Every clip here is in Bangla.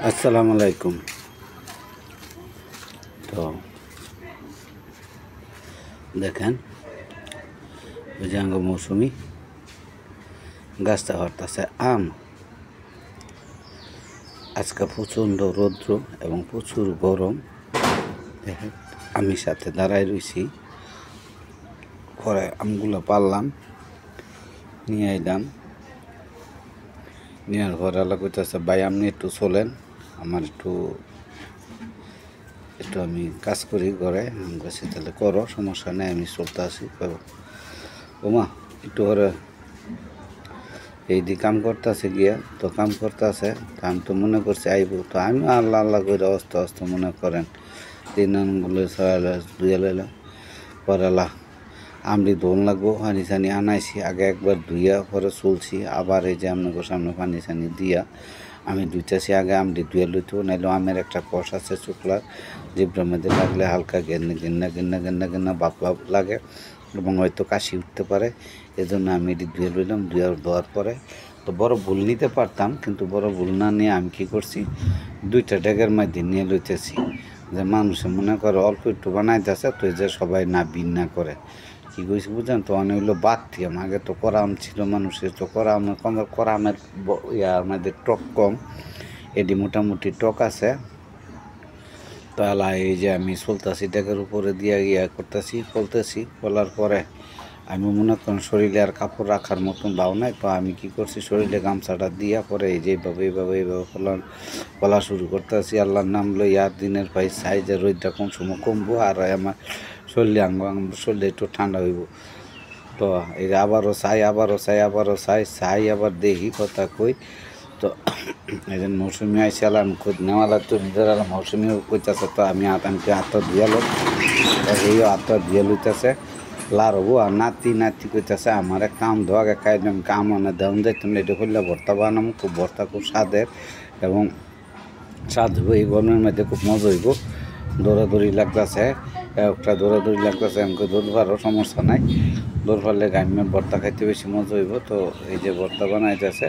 আসসালামু আলাইকুম। তো দেখেন ওই যে আঙ্গ মৌসুমি গাছটা হরতাছে আম। আজকে প্রচণ্ড রৌদ্র এবং প্রচুর গরম। দেখেন আমি সাথে দাঁড়ায় রয়েছি, পরে আমগুলো পারলাম, নিয়ে আইলাম। নেওয়ার পর আলা কইতেছে ভাই আপনি একটু চলেন, আমার একটু আমি কাজ করি ঘরে। আমি কাছে তাহলে করো, সমস্যা নেই, আমি চলতে আসি। ওমা একটু করে এই দিয়ে কাম করতেছে গিয়া, তো কাম করতেছে, তো আমি তো মনে করছি আইব, তো আমি আল্লাহ আল্লাহ করে অস্ত অস্ত মনে করেন 3 আনগুলো ধুয়ে লাইলাম। পরালা আমরি ধোন লাগবো, পানি ছানি আনাইছি, আগে একবার ধুইয়া পরে চলছি, আবার এই যে আপনাদের সামনে পানি ছানি দিয়া আমি ধুইতেছি। আগে আমরি ধুয়ে লইতো, নাইলে আমের একটা কষ আছে শুকলার, জিব্রার মধ্যে লাগলে হালকা গেন্না গেন্না গেন্না গেন্না গেন্না বাপ বাপ লাগে এবং হয়তো কাশি উঠতে পারে। এজন্য আমি এটি ধুয়ে লইলাম। ধোয়ার পরে তো বড় ভুল নিতে পারতাম, কিন্তু বড় ভুল না নিয়ে আমি কী করছি, 2টা ডেগের মধ্যে নিয়ে লইতেছি, যে মানুষে মনে করে অল্প একটু বানাইতেছে, তো এই যে সবাই না বিন না করে কী কইছি বুঝলেন। তো অনেক হইলো বাথিয়াম, আগে তো করা আম ছিল মানুষের, তো করা আমের আমাদের টক কম, এটি মোটামুটি টক আছে। তাহলে এই যে আমি চলতেছি ডেকের উপরে দিয়ে করতেছি, বলার পরে আমি মনে করেন শরীরে আর কাপড় রাখার মতন ভাও নাই, তো আমি কি করছি, শরীরে গামছাটা দিয়া পরে এই যে এইভাবে বলা শুরু করতেছি আল্লাহর নাম লই। আর দিনের ভাই সাইজে রোদটা কোন সময় কমবো, আর আমার শরীরে একটু ঠান্ডা হইব। তো এই যে আবারও চাই আবার দেখি কথা কই। তো এই যে মৌসুমি আইসাল আমি খোঁজ নেওয়া লাগতো, নিজের মৌসুমিও কইতেছে, তো আমি হাতটা ধুয়ালো, এই হাতটা ধুয়ে লইতেছে লার হবো। আর নাতি কইতেছে আমার কাম ধোয়াকে খাইলাম, কাম আনে দেওয়া যাইতাম, এটা করলে ভর্তা বানাবো, ভর্তা খুব স্বাদের এবং স্বাদ হইব, এই গরমের মধ্যে খুব মজা হইব। দৌড়াদৌড়ি লাগতেছে, একটা দৌড়াদৌড়ি লাগতেছে, আমাকে দৌড় পারো সমস্যা নাই, দৌড় পারলে গামিমের ভর্তা খাইতে বেশি মজা হইব। তো এই যে ভর্তা বানাইতেছে,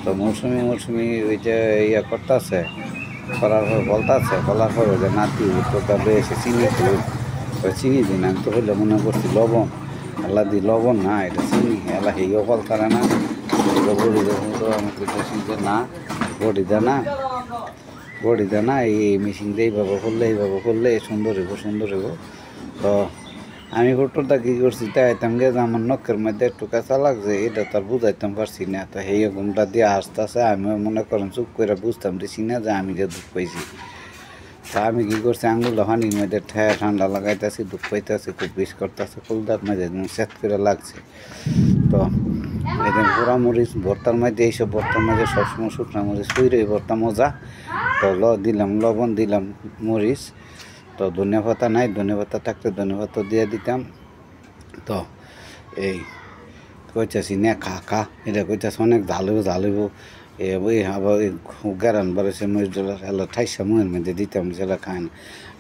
তো মৌসুমি ওই যে ইয়ে করতেছে, করার পর বলার পর ওই যে নাতি উত্তরটা এসে চিনি দিন। আমি তো হইলে মনে করছি লবণ, আল্লাহ দি লবণ না, এটা চিনি, আল্লাহ হেয়েও বলতারে না, বড়ি দেখুন। তো আমি কইতেছি যে না, বড়ি দে না, এই মেশিন দিয়ে এইভাবে করলে সুন্দর হইব। তো আমি ফটোটা কী করছি, তাইতাম গে যে আমার নখের মধ্যে একটু কাঁচা লাগছে, এটা তো আর বুঝাইতাম পারছি না। তো সেই ঘুমটা দিয়ে আসতেছে, আমিও মনে করেন চুপ করে বুঝতাম দিছি না যে আমি যে দুঃখ পাইছি। তা আমি কী করছি, আঙুলটা পানির মধ্যে ঠান্ডা লাগাইতেছি, দুঃখ পাইতেছি, খুব বিষ করতেছে, ফুলদার মধ্যে সেট করে লাগছে। তো এই যে পোড়া মরিচ ভর্তার মধ্যে, এইসব ভর্তার মধ্যে সবসময় শুকনা মরিচ কইরে ভর্তা মজা। তো দিলাম লবণ, দিলাম মরিচ। তো ধনিয়া পাতা নাই, ধনিয়া পাতা থাকতে ধনিয়া পাতা দিয়ে দিতাম। তো এই কইতেছি নে খা, এটা কইতেছে অনেক ঝাল হইব। ওই আবার গ্যারান বাড়ছে মরিচ এলা ঠাইসা মুখের মধ্যে দিতাম, সেটা খায় না।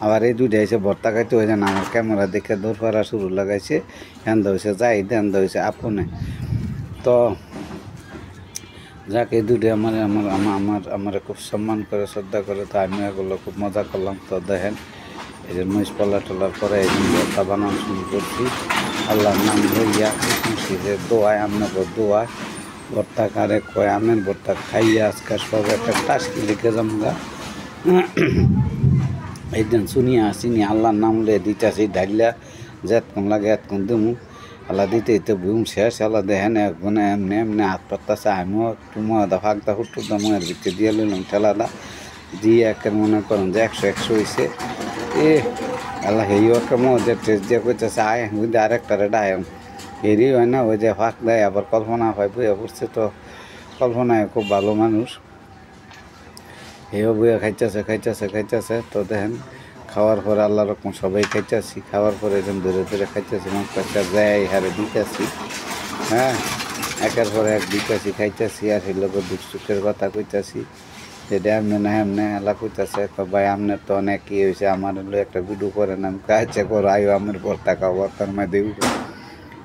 আবার এই দুইটা এসে ভর্তা খাইতে হয়ে যান, আমার ক্যামেরা দেখে দৌড় পাড়া শুরু লাগাইছে, হ্যান্দা হয়েছে হয়েছে আপনে। তো যাকে এই দুটো আমার খুব সম্মান করে, শ্রদ্ধা করে, তো আমি এগুলো খুব মজা করলাম। তো দেখেন এই যে মহিষ টলার পরে এই ভর্তা বানানো শুরু করছি, আল্লাহর নাম লইয়া যে দোয়ায়, আপনাকে দোয়ায় ভর্তা কারে কয়, আমের ভর্তা খাইয়া আজকে সব একটা টাস্কি লিখে যামগা। এই দিন চিনি আল্লাহর নাম লইয়া দিতেছি, ডাইলা যেতক্ষণ লাগে এতক্ষণ দেবো, আল্লাহ দিতে বুম শেষ। আল্লাহ দেখেন একজনে এমনি হাত পাততেছে, আমিও একটু ময়দা ফাঁকদা হুট্টুরদা ময়ের ভিতরে দিয়ে লইলাম, ঠেলাটা দিয়ে একের মনে করেন যে 100 হয়েছে। আল্লাহ হেইও একটা মজা টেস্ট দিয়ে কইতেছে আয়, বুঝতে আরেকটারে ডায়ম হেরি হয় না, ওই যে ফাঁক দেয়, আবার কল্পনা হয় বইয়া পড়ছে। তো কল্পনায় খুব ভালো মানুষ, হেও বইয়া খাইতেছে। তো দেখেন খাওয়ার পরে আল্লাহ রকম সবাই খাইতেছি, খাওয়ার পরে একদম ধরে খাইতেছি, একটা যাই হারে দিতেছি, হ্যাঁ, একের পরে এক দিতেছি, খাইতেছি। আর সেই লোক দুঃখ সুখের কথা কইতেছি, যেটা এমনি এলা কইতেছে, ভাই আপনার তো অনেক কী হয়েছে, আমার হলো একটা ভিডিও করেন। আমি কাছে করো আয়ো আমের ভর্তা খাওয়া, তার মধ্যে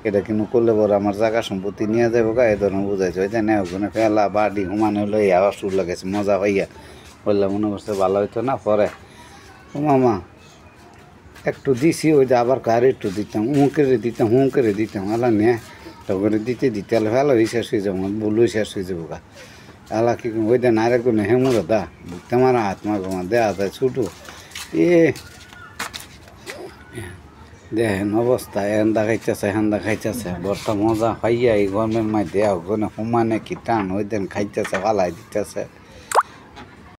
এটা কিন্তু করলে বড় আমার জায়গা সম্পত্তি নিয়ে যাবো গা, এই ধরনের বুঝাইছে। ওই যে নেই ওখানে ফেলা বাড়ি হুমানে হলো এই আবার সুর লাগাইছে মজা হইয়া, বললাম মনে করছে ভালো হইতো না। পরে ও মামা একটু দিছি, ওই যে আবার কার একটু দিতাম, হুঁকেরে দিতাম আলা নিয়ে তখন দিতে দিতে আলো ভালো শেষ হয়ে যাবো, বলু শেষ হয়ে যাবো গা। আলা কি ওই দেন আর একটু হেমুর দা বুঝতে আমার হাত মা গোমা দেয়া যায় ছুটু এ দেখেন অবস্থা, এন্দা খাইতেছে বর্তা মজা খাইয়া এই গরমের মাই দেয়া ওখানে হুমানে কি টান ওই দেন খাইতেছে ফালাই দিতেছে।